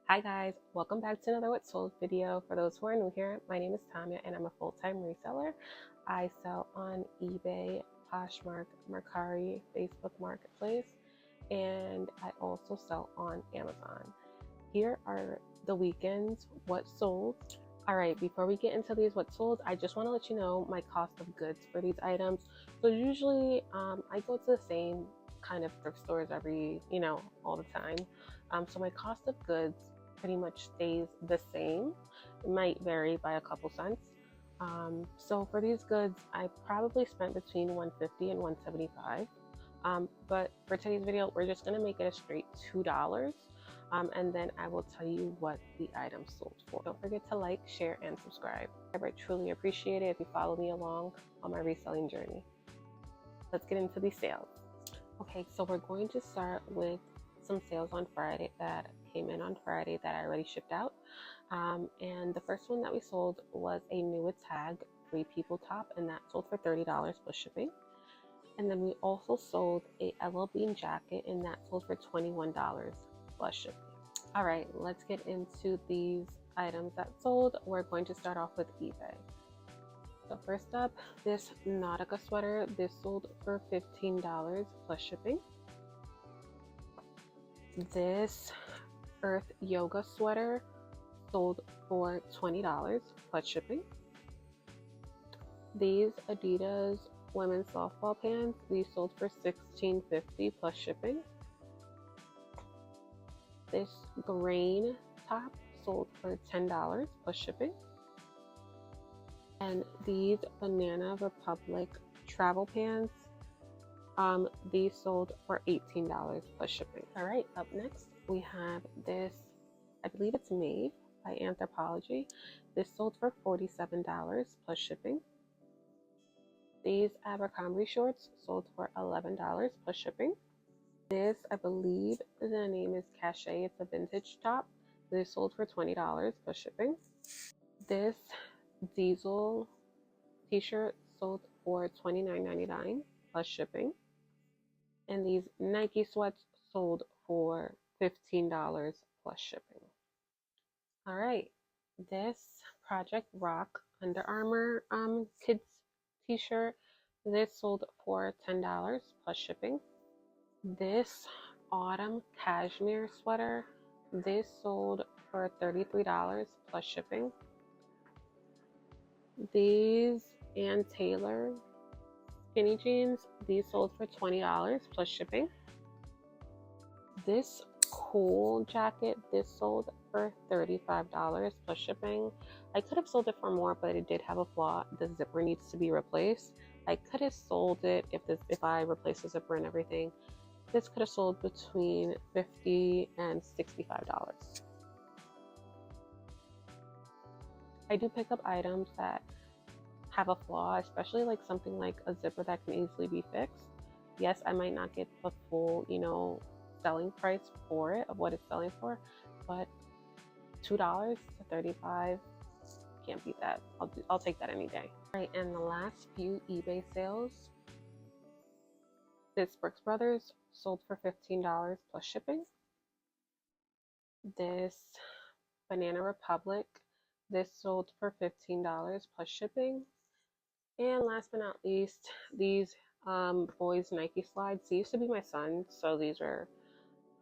Hi guys, welcome back to another What Sold video. For those who are new here, my name is Tanya and I'm a full-time reseller. I sell on eBay, Poshmark, Mercari, Facebook Marketplace, and I also sell on Amazon. Here are the weekends what sold. Alright, before we get into these what sold, I just want to let you know my cost of goods for these items. So usually I go to the same kind of thrift stores all the time. So my cost of goods pretty much stays the same. It might vary by a couple cents. So for these goods, I probably spent between $150 and $175. But for today's video, we're just gonna make it a straight $2. And then I will tell you what the item sold for. Don't forget to like, share, and subscribe. I would truly appreciate it if you follow me along on my reselling journey. Let's get into these sales. Okay, so we're going to start with some sales on Friday that came in on Friday that I already shipped out. And the first one that we sold was a new tag Free People top, and that sold for $30 plus shipping. And then we also sold a LL Bean jacket, and that sold for $21 plus shipping. All right, let's get into these items that sold. We're going to start off with eBay. So first up, this Nautica sweater, this sold for $15 plus shipping. This Earth Yoga sweater sold for $20 plus shipping. These Adidas women's softball pants, these sold for $16.50 plus shipping. This grain top sold for $10 plus shipping. And these Banana Republic travel pants, these sold for $18 plus shipping. All right, up next we have this, I believe it's made by Anthropologie. This sold for $47 plus shipping. These Abercrombie shorts sold for $11 plus shipping. This, I believe the name is Cachet, it's a vintage top. This sold for $20 plus shipping. This Diesel t-shirt sold for $29.99 plus shipping. And these Nike sweats sold for $15 plus shipping. All right, this Project Rock Under Armour kids t-shirt, this sold for $10 plus shipping. This Autumn Cashmere sweater, this sold for $33 plus shipping. These Ann Taylor skinny jeans, these sold for $20 plus shipping. This Cool jacket, this sold for $35 plus shipping. I could have sold it for more, but it did have a flaw. The zipper needs to be replaced. I could have sold it if I replaced the zipper and everything. This could have sold between $50 and $65. I do pick up items that have a flaw, especially like something like a zipper that can easily be fixed. Yes, I might not get the full, selling price for it of what it's selling for, but $2 to $35, can't beat that. I'll take that any day. All right, and the last few eBay sales. This Brooks Brothers sold for $15 plus shipping. This Banana Republic, this sold for $15 plus shipping. And last but not least, these boys Nike slides. They used to be my son, so these are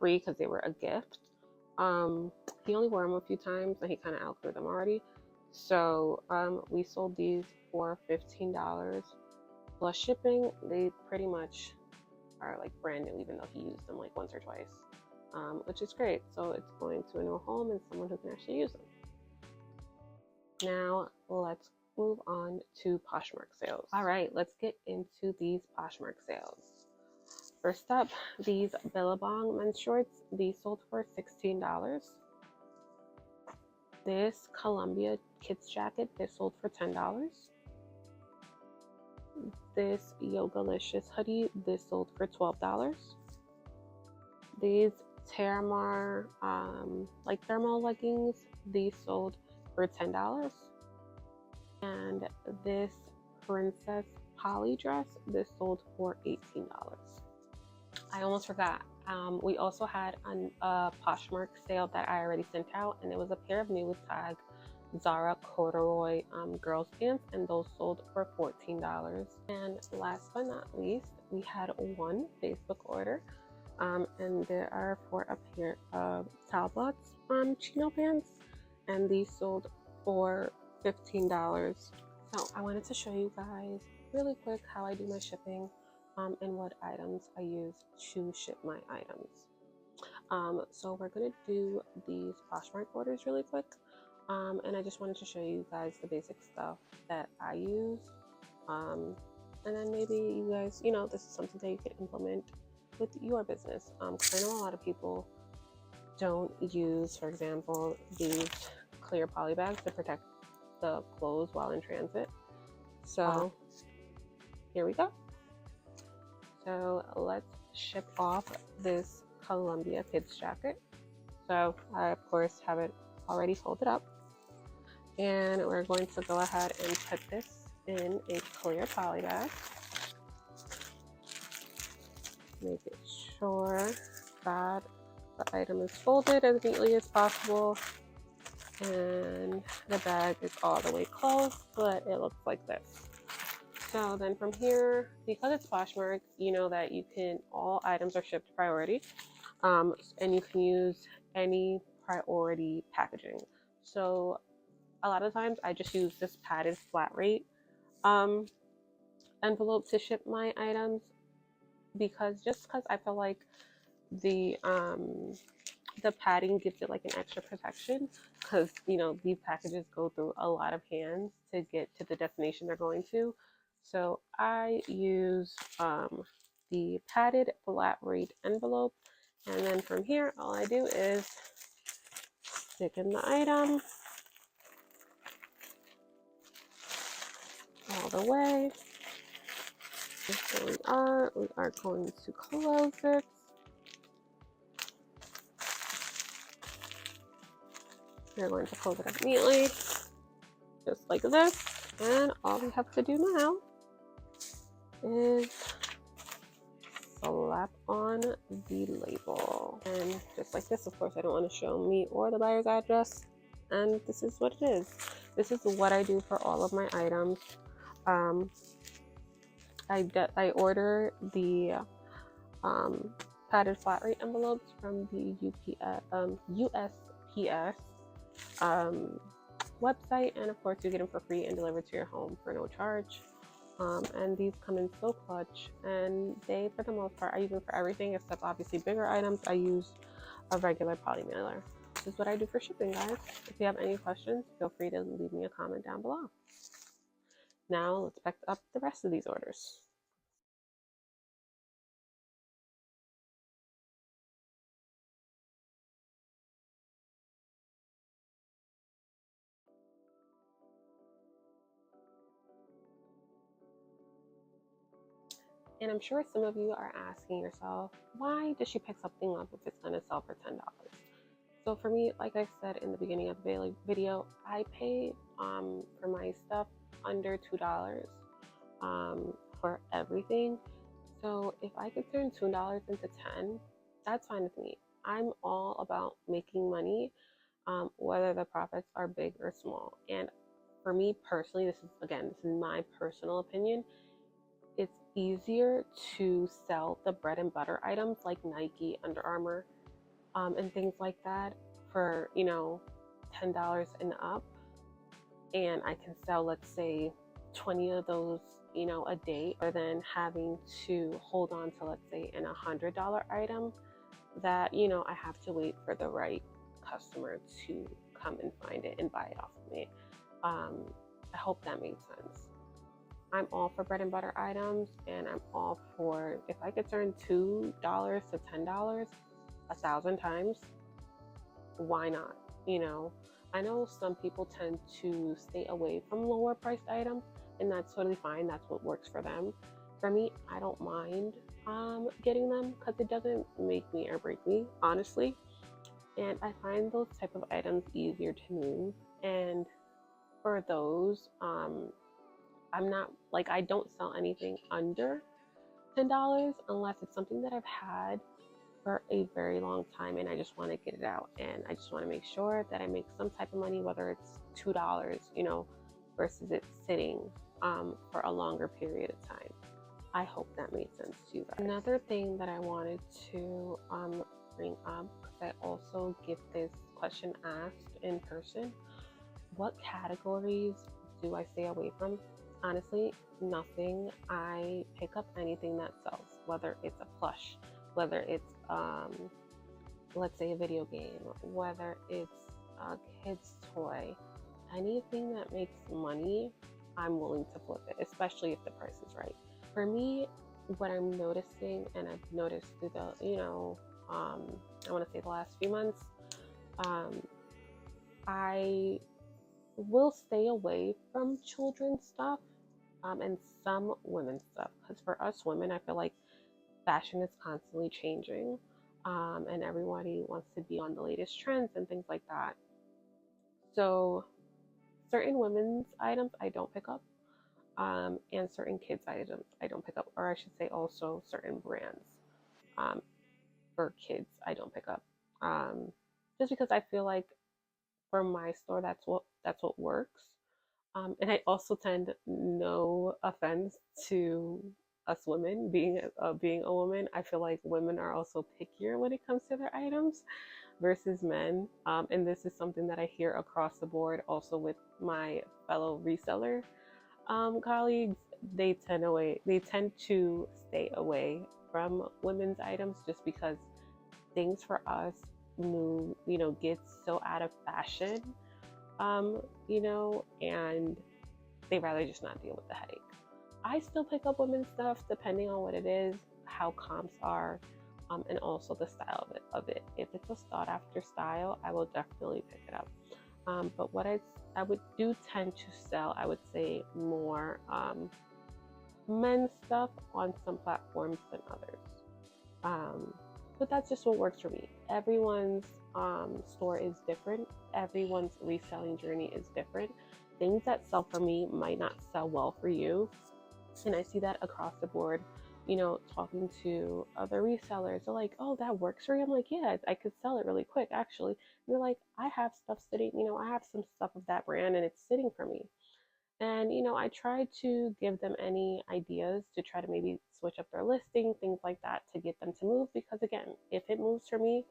free because they were a gift. He only wore them a few times and he kind of outgrew them already. So we sold these for $15 plus shipping. They pretty much are like brand new, even though he used them like once or twice, which is great. So it's going to a new home and someone who can actually use them. Now let's move on to Poshmark sales. All right, let's get into these Poshmark sales. First up, these Billabong men's shorts, these sold for $16. This Columbia kids jacket, this sold for $10. This Yogalicious hoodie, this sold for $12. These Terramar like thermal leggings, these sold for $10. And this Princess Polly dress, this sold for $18. I almost forgot. We also had a Poshmark sale that I already sent out, and it was a pair of new tag Zara corduroy girls pants, and those sold for $14. And last but not least, we had one Facebook order, and there are for a pair of Talbots chino pants, and these sold for $15. So I wanted to show you guys really quick how I do my shipping, and what items I use to ship my items. So we're gonna do these Poshmark orders really quick, and I just wanted to show you guys the basic stuff that I use, and then maybe you guys, this is something that you could implement with your business. Because I know a lot of people don't use, for example, these clear poly bags to protect the clothes while in transit. So here we go. So let's ship off this Columbia kids jacket. So I of course have it already folded up, and we're going to go ahead and put this in a clear poly bag. Make it sure that the item is folded as neatly as possible, and the bag is all the way closed, but it looks like this. So then from here, because it's Poshmark, you know that all items are shipped priority, and you can use any priority packaging. So a lot of times I just use this padded flat rate envelope to ship my items, because I feel like the padding gives it like an extra protection, because these packages go through a lot of hands to get to the destination they're going to. So I use the padded flat rate envelope, and then from here all I do is stick in the item all the way. So we are going to close it. We're going to close it up neatly, just like this. And all we have to do now is slap on the label. And just like this, of course, I don't want to show me or the buyer's address. And this is what it is. This is what I do for all of my items. I order the padded flat rate envelopes from the USPS website, and of course you get them for free and delivered to your home for no charge. And these come in so clutch, and they, for the most part, I use them for everything except obviously bigger items. I use a regular poly mailer. This is what I do for shipping, guys. If you have any questions, feel free to leave me a comment down below. Now let's pack up the rest of these orders. And I'm sure some of you are asking yourself, why does she pick something up if it's going to sell for $10? So for me, like I said in the beginning of the video, I pay for my stuff under $2 for everything. So if I could turn $2 into 10, that's fine with me. I'm all about making money, whether the profits are big or small. And for me personally, this is my personal opinion, it's easier to sell the bread and butter items like Nike, Under Armour, and things like that for $10 and up, and I can sell, let's say, 20 of those a day, rather than having to hold on to, let's say, an $100 item that I have to wait for the right customer to come and find it and buy it off of me. I hope that made sense. I'm all for bread and butter items, and I'm all for, if I could turn $2 to $10 1,000 times, why not? I know some people tend to stay away from lower priced items, and that's totally fine. That's what works for them. For me, I don't mind getting them, because it doesn't make me or break me, honestly. And I find those type of items easier to move. And for those, I'm not, like, I don't sell anything under $10 unless it's something that I've had for a very long time, and I just want to get it out, and I just want to make sure that I make some type of money, whether it's $2, versus it sitting for a longer period of time. I hope that made sense to you guys. Another thing that I wanted to bring up, because I also get this question asked in person: what categories do I stay away from? Honestly, nothing. I pick up anything that sells, whether it's a plush, whether it's let's say a video game, whether it's a kid's toy, anything that makes money, I'm willing to flip it, especially if the price is right. For me, what I'm noticing, and I've noticed through the, I want to say the last few months, I will stay away from children's stuff and some women's stuff, because for us women, I feel like fashion is constantly changing, and everybody wants to be on the latest trends and things like that. So certain women's items I don't pick up, and certain kids items I don't pick up, or I should say also certain brands for kids I don't pick up, just because I feel like for my store that's what works. And I also tend, no offense to us women, being a woman, I feel like women are also pickier when it comes to their items versus men. And this is something that I hear across the board also with my fellow reseller colleagues. They tend to stay away from women's items just because things for us get so out of fashion, and they rather just not deal with the headache. I still pick up women's stuff depending on what it is, how comps are, and also the style of it. If it's a sought after style, I will definitely pick it up. But what I would do tend to sell, I would say, more men's stuff on some platforms than others. But that's just what works for me. Everyone's store is different. Everyone's reselling journey is different. Things that sell for me might not sell well for you. And I see that across the board, talking to other resellers. They're like, oh, that works for you? I'm like, yeah, I could sell it really quick, actually. And they're like, I have stuff sitting, I have some stuff of that brand and it's sitting for me. And, I try to give them any ideas to try to maybe switch up their listing, things like that, to get them to move. Because again, if it moves for me,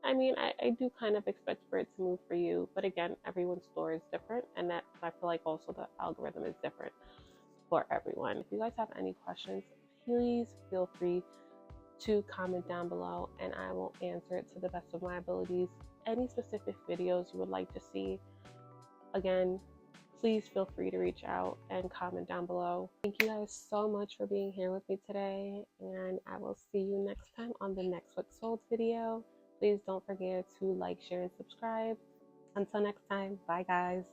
I do kind of expect for it to move for you. But again, everyone's store is different. And that I feel like also the algorithm is different for everyone. If you guys have any questions, please feel free to comment down below and I will answer it to the best of my abilities. Any specific videos you would like to see, again, please feel free to reach out and comment down below. Thank you guys so much for being here with me today, and I will see you next time on the next What Sold video. Please don't forget to like, share, and subscribe. Until next time, bye guys.